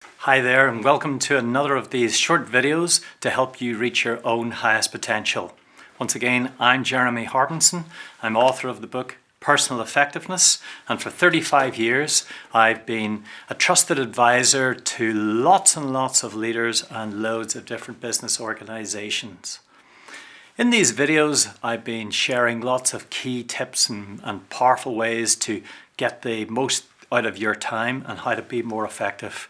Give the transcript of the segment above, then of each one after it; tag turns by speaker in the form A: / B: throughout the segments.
A: Hi there, and welcome to another of these short videos to help you reach your own highest potential. Once again, I'm Jeremy Harbinson. I'm author of the book Personal Effectiveness, and for 35 years I've been a trusted advisor to lots and lots of leaders and loads of different business organizations. In these videos I've been sharing lots of key tips and powerful ways to get the most out of your time and how to be more effective.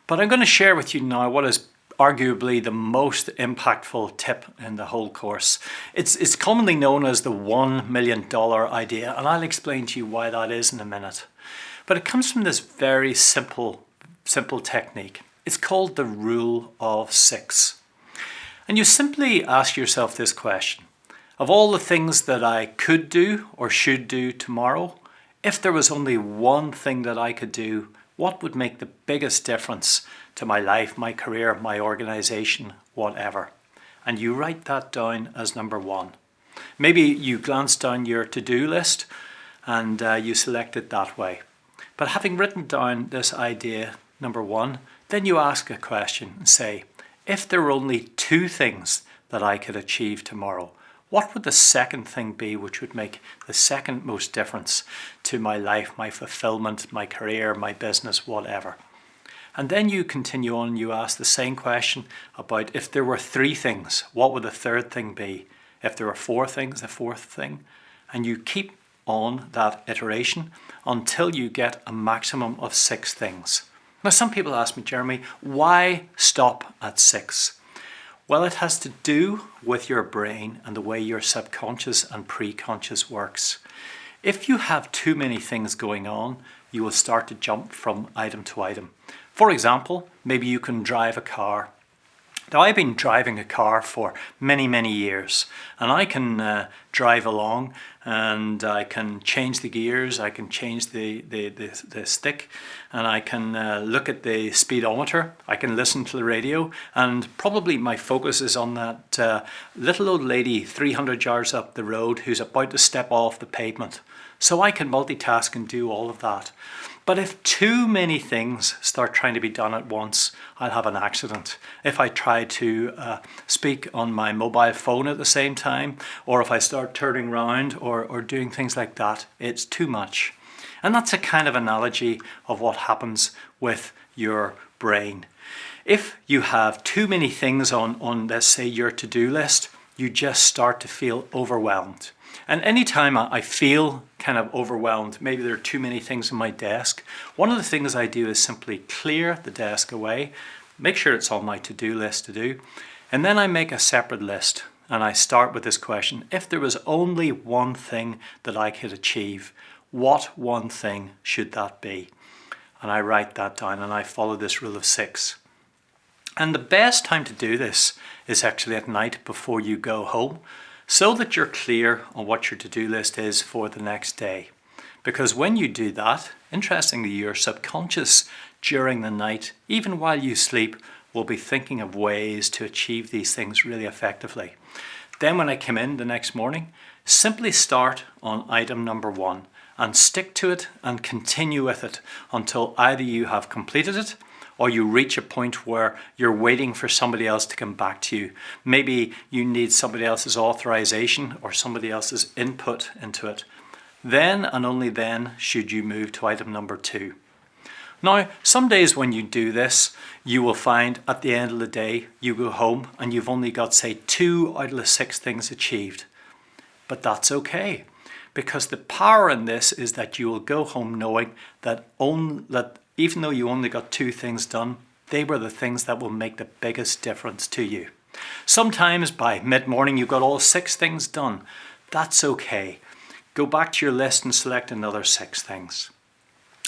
A: But I'm going to share with you now what is arguably the most impactful tip in the whole course. It's commonly known as the $1 million idea, and I'll explain to you why that is in a minute. But it comes from this very simple technique. It's called the rule of 6. And you simply ask yourself this question: of all the things that I could do or should do tomorrow, if there was only one thing that I could do, what would make the biggest difference to my life, my career, my organization, whatever? And you write that down as number 1. Maybe you glance down your to-do list and you select it that way. But having written down this idea, number 1, then you ask a question and say, if there were only 2 things that I could achieve tomorrow, what would the second thing be which would make the second most difference to my life, my fulfillment, my career, my business, whatever? And then you continue on, you ask the same question about if there were 3 things, what would the third thing be? If there were 4 things, the fourth thing. And you keep on that iteration until you get a maximum of 6 things. Now some people ask me, Jeremy, why stop at 6? Well, it has to do with your brain and the way your subconscious and preconscious works. If you have too many things going on, you will start to jump from item to item. For example, maybe you can drive a car. Now, I've been driving a car for many years, and I can drive along and I can change the gears, I can change the stick, and I can look at the speedometer, I can listen to the radio, and probably my focus is on that little old lady 300 yards up the road who's about to step off the pavement. So I can multitask and do all of that. But if too many things start trying to be done at once, I'll have an accident. If I try to speak on my mobile phone at the same time, or if I start turning around or doing things like that, it's too much. And that's a kind of analogy of what happens with your brain. If you have too many things on let's say, your to-do list, you just start to feel overwhelmed. And anytime I feel kind of overwhelmed, maybe there are too many things on my desk, one of the things I do is simply clear the desk away, make sure it's on my to-do list to do, and then I make a separate list and I start with this question: if there was only one thing that I could achieve, what one thing should that be? And I write that down and I follow this rule of 6. And the best time to do this is actually at night before you go home, so that you're clear on what your to-do list is for the next day. Because when you do that, interestingly, your subconscious during the night, even while you sleep, will be thinking of ways to achieve these things really effectively. Then when I come in the next morning, simply start on item number 1 and stick to it and continue with it until either you have completed it or you reach a point where you're waiting for somebody else to come back to you. Maybe you need somebody else's authorization or somebody else's input into it. Then and only then should you move to item number 2. Now, some days when you do this, you will find at the end of the day, you go home and you've only got, say, 2 out of the 6 things achieved. But that's okay, because the power in this is that you will go home knowing that even though you only got 2 things done, they were the things that will make the biggest difference to you. Sometimes by mid-morning you've got all 6 things done. That's okay. Go back to your list and select another 6 things.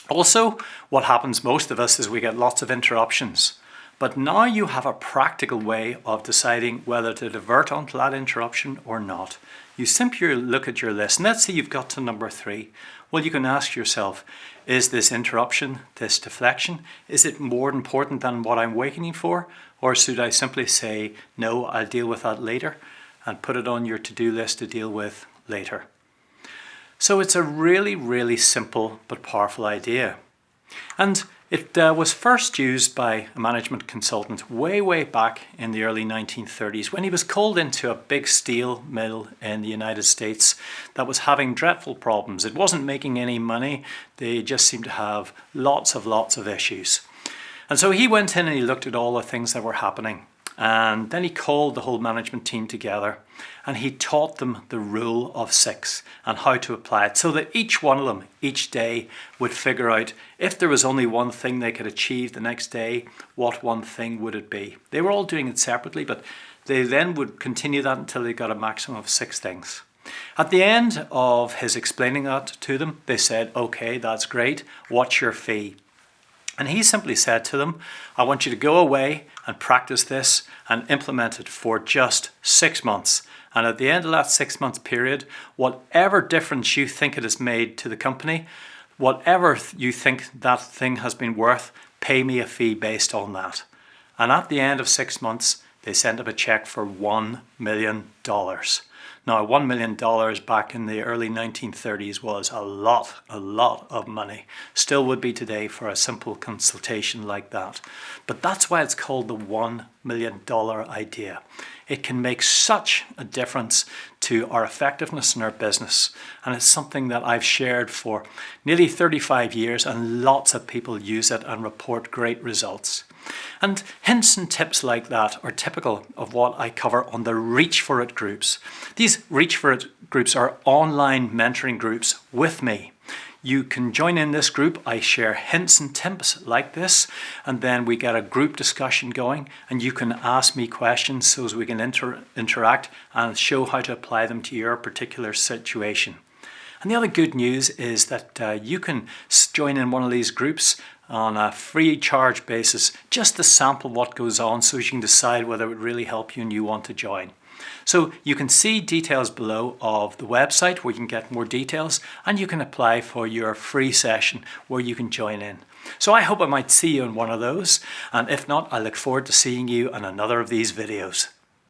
A: Also, what happens most of us is we get lots of interruptions. But now you have a practical way of deciding whether to divert onto that interruption or not. You simply look at your list, and let's say you've got to number 3. Well, you can ask yourself, is this interruption, this deflection, is it more important than what I'm waiting for? Or should I simply say, no, I'll deal with that later, and put it on your to-do list to deal with later? So it's a really simple but powerful idea. And It was first used by a management consultant way back in the early 1930s when he was called into a big steel mill in the United States that was having dreadful problems. It wasn't making any money. They just seemed to have lots of issues. And so he went in and he looked at all the things that were happening. And then he called the whole management team together and he taught them the rule of 6 and how to apply it so that each one of them each day would figure out if there was only one thing they could achieve the next day, what one thing would it be. They were all doing it separately, but they then would continue that until they got a maximum of 6 things. At the end of his explaining that to them, they said, okay, that's great. What's your fee? And he simply said to them, I want you to go away and practice this and implement it for just 6 months. And at the end of that 6-month period, whatever difference you think it has made to the company, whatever you think that thing has been worth, pay me a fee based on that. And at the end of 6 months, they sent him a check for $1 million. Now, $1 million back in the early 1930s was a lot of money. Still would be today for a simple consultation like that. But that's why it's called the $1 million idea. It can make such a difference to our effectiveness in our business. And it's something that I've shared for nearly 35 years, and lots of people use it and report great results. And hints and tips like that are typical of what I cover on the Reach For It groups. These Reach For It groups are online mentoring groups with me. You can join in this group. I share hints and tips like this, and then we get a group discussion going, and you can ask me questions so as we can interact and show how to apply them to your particular situation. And the other good news is that you can join in one of these groups on a free charge basis, just to sample what goes on so you can decide whether it would really help you and you want to join. So you can see details below of the website where you can get more details, and you can apply for your free session where you can join in. So I hope I might see you in one of those, and if not, I look forward to seeing you in another of these videos.